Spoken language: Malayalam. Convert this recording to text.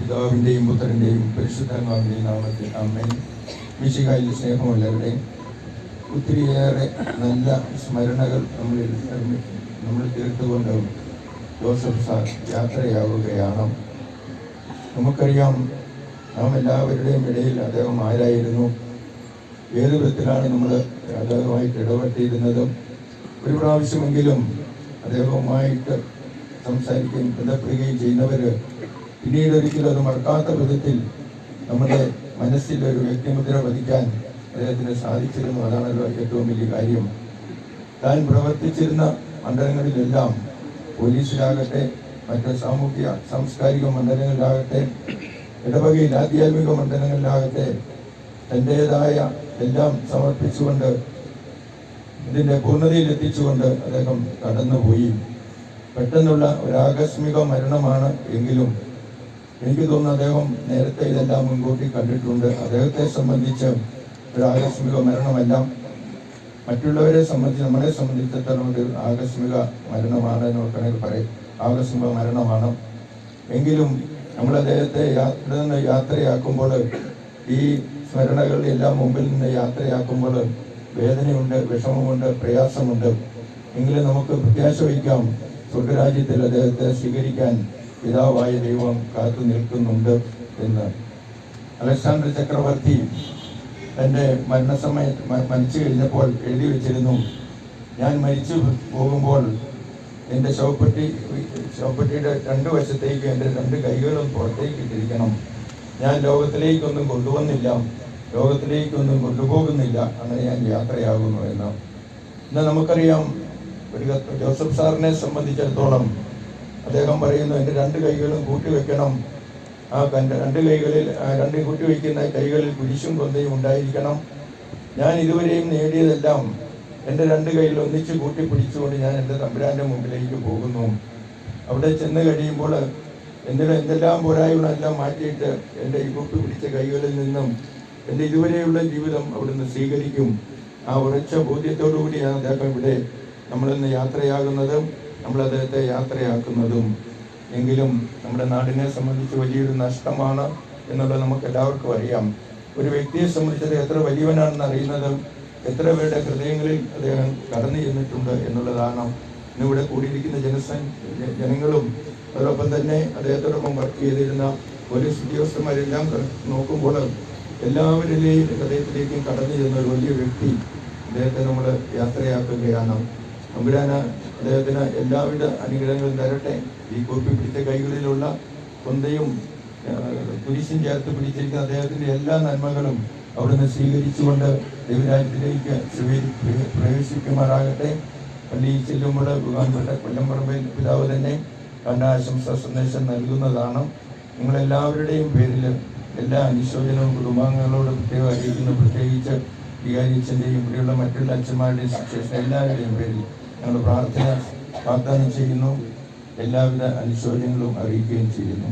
പിതാവിൻ്റെയും പുത്രൻ്റെയും പരിശുദ്ധാത്മാവിൻ്റെയും നാമത്തിൽ ആമേൻ. മിശിഹായിൽ സ്നേഹമുള്ളവരുടെയും ഒത്തിരിയേറെ നല്ല സ്മരണകൾ നമ്മൾ തീർത്തുകൊണ്ട് ജോസഫ് സാർ യാത്രയാവുകയാണ്. നമുക്കറിയാം, നാം എല്ലാവരുടെയും ഇടയിൽ അദ്ദേഹം ആരായിരുന്നു, ഏത് വിധത്തിലാണ് നമ്മൾ അദ്ദേഹവുമായിട്ട് ഇടപെട്ടിരുന്നതും. ഒരു പ്രാവശ്യമെങ്കിലും അദ്ദേഹവുമായിട്ട് സംസാരിക്കുകയും ബന്ധപ്പെടുകയും ചെയ്യുന്നവർ പിന്നീട് ഒരിക്കലും അത് മറക്കാത്ത വിധത്തിൽ നമ്മുടെ മനസ്സിൽ ഒരു വ്യക്തിമുദ്ര പതിക്കാൻ അദ്ദേഹത്തിന് സാധിച്ചിരുന്നു. അതാണല്ലോ ഏറ്റവും വലിയ കാര്യം. താൻ പ്രവർത്തിച്ചിരുന്ന മണ്ഡലങ്ങളിലെല്ലാം, പോലീസിലാകട്ടെ, മറ്റ് സാമൂഹ്യ സാംസ്കാരിക മണ്ഡലങ്ങളിലാകട്ടെ, ഇടവകയിൽ ആധ്യാത്മിക മണ്ഡലങ്ങളിലാകട്ടെ, തൻ്റേതായ എല്ലാം സമർപ്പിച്ചുകൊണ്ട് ഇതിൻ്റെ പൂർണ്ണതയിൽ എത്തിച്ചുകൊണ്ട് അദ്ദേഹം കടന്നുപോയി. പെട്ടെന്നുള്ള ഒരു ആകസ്മിക മരണമാണ് എങ്കിലും എനിക്ക് തോന്നുന്നു അദ്ദേഹം നേരത്തെ ഇതെല്ലാം മുൻകൂട്ടി കണ്ടിട്ടുണ്ട്. അദ്ദേഹത്തെ സംബന്ധിച്ച് ഒരു ആകസ്മിക മരണമല്ല, മറ്റുള്ളവരെ സംബന്ധിച്ച്, നമ്മളെ സംബന്ധിച്ചിടത്തോളം ഒരു ആകസ്മിക മരണമാണ് എന്ന് വേണമെങ്കിൽ പറയും. ആകസ്മിക മരണമാണ് എങ്കിലും നമ്മൾ അദ്ദേഹത്തെ ഇവിടെ നിന്ന് യാത്രയാക്കുമ്പോൾ, ഈ സ്മരണകളിലെല്ലാം മുമ്പിൽ നിന്ന് യാത്രയാക്കുമ്പോൾ വേദനയുണ്ട്, വിഷമമുണ്ട്, പ്രയാസമുണ്ട്. എങ്കിലും നമുക്ക് പ്രത്യാശ വയ്ക്കാം, സ്വർഗരാജ്യത്തിൽ അദ്ദേഹത്തെ സ്വീകരിക്കാൻ പിതാവായ ദൈവം കാത്തു നിൽക്കുന്നുണ്ട് എന്ന്. അലക്സാണ്ടർ ചക്രവർത്തി തൻ്റെ മരിച്ചു കഴിഞ്ഞപ്പോൾ എഴുതി വെച്ചിരുന്നു, ഞാൻ മരിച്ചു പോകുമ്പോൾ എൻ്റെ ശവപ്പെട്ടിയുടെ രണ്ട് വശത്തേക്ക് എൻ്റെ രണ്ട് കൈകളും പുറത്തേക്ക് ഇട്ടിരിക്കണം. ഞാൻ ലോകത്തിലേക്കൊന്നും കൊണ്ടുവന്നില്ല, ലോകത്തിലേക്കൊന്നും കൊണ്ടുപോകുന്നില്ല, അങ്ങനെ ഞാൻ യാത്രയാകുന്നു എന്ന്. എന്നാൽ നമുക്കറിയാം, ഒരു ജോസഫ് സാറിനെ സംബന്ധിച്ചിടത്തോളം അദ്ദേഹം പറയുന്നു, എൻ്റെ രണ്ട് കൈകളും കൂട്ടിവെക്കണം. ആ രണ്ട് കൈകളിൽ, രണ്ട് കൂട്ടിവെക്കുന്ന കൈകളിൽ കുരിശും കൊന്തയും ഉണ്ടായിരിക്കണം. ഞാൻ ഇതുവരെയും നേടിയതെല്ലാം എൻ്റെ രണ്ട് കൈയിൽ ഒന്നിച്ച് കൂട്ടിപ്പിടിച്ചുകൊണ്ട് ഞാൻ എൻ്റെ തമ്പുരാൻ്റെ മുമ്പിലേക്ക് പോകുന്നു. അവിടെ ചെന്ന് കഴിയുമ്പോൾ എന്തെല്ലാം പോരായ്മകളെല്ലാം മാറ്റിയിട്ട് എൻ്റെ ഈ കൂട്ടിപ്പിടിച്ച കൈകളിൽ നിന്നും എൻ്റെ ഇതുവരെയുള്ള ജീവിതം അവിടുന്ന് സ്വീകരിക്കും. ആ ഉറച്ച ബോധ്യത്തോടുകൂടിയാണ് അദ്ദേഹം ഇവിടെ നമ്മളിന്ന് യാത്രയാകുന്നതും നമ്മൾ അദ്ദേഹത്തെ യാത്രയാക്കുന്നതും. എങ്കിലും നമ്മുടെ നാടിനെ സംബന്ധിച്ച് വലിയൊരു നഷ്ടമാണ് എന്നുള്ളത് നമുക്ക് എല്ലാവർക്കും അറിയാം. ഒരു വ്യക്തിയെ സംബന്ധിച്ചത് എത്ര വലിയവനാണെന്ന് അറിയുന്നത് എത്ര പേരുടെ ഹൃദയങ്ങളിൽ അദ്ദേഹം കടന്നു ചെന്നിട്ടുണ്ട് എന്നുള്ളതാണ്. ഇന്നിവിടെ കൂടിയിരിക്കുന്ന ജനങ്ങളും അതോടൊപ്പം തന്നെ അദ്ദേഹത്തോടൊപ്പം വർക്ക് ചെയ്തിരുന്ന പോലീസ് ഉദ്യോഗസ്ഥന്മാരെല്ലാം നോക്കുമ്പോൾ എല്ലാവരിലെയും ഹൃദയത്തിലേക്കും കടന്നു ചെന്ന ഒരു വലിയ വ്യക്തി അദ്ദേഹത്തെ നമ്മൾ യാത്രയാക്കുകയാണ്. തമ്പുരാന് അദ്ദേഹത്തിന് എല്ലാവിധ അനുഗ്രഹങ്ങളും തരട്ടെ. ഈ കൂപ്പി പിടിച്ച കൈകളിലുള്ള കൊന്തയും കുരിശും ചേർത്ത് പിടിച്ചിരിക്കുന്ന അദ്ദേഹത്തിൻ്റെ എല്ലാ നന്മകളും അവിടുന്ന് സ്വീകരിച്ചുകൊണ്ട് ദൈവരാജ്യത്തിലേക്ക് പ്രവേശിക്കുമാറാകട്ടെ. പള്ളിയിൽ ചെല്ലുമ്പോൾ ബഹുമാനപ്പെട്ട കൊല്ലംപറമ്പിൽ പിതാവ് തന്നെ കണ്ട ആശംസാ സന്ദേശം നൽകുന്നതാണ്. നിങ്ങളെല്ലാവരുടെയും പേരിൽ എല്ലാ അനുശോചനവും കുടുംബാംഗങ്ങളോട് പ്രത്യേകം അറിയിക്കുന്നു. പ്രത്യേകിച്ച് വികാരിയച്ഛൻ്റെയും ഇവിടെയുള്ള മറ്റുള്ള അച്ഛന്മാരുടെയും ശേഷം എല്ലാവരുടെയും പേരിൽ ഞങ്ങൾ പ്രാർത്ഥന വാഗ്ദാനം ചെയ്യുന്നു. എല്ലാവിധ അനുശോചനങ്ങളും അറിയിക്കുകയും ചെയ്യുന്നു.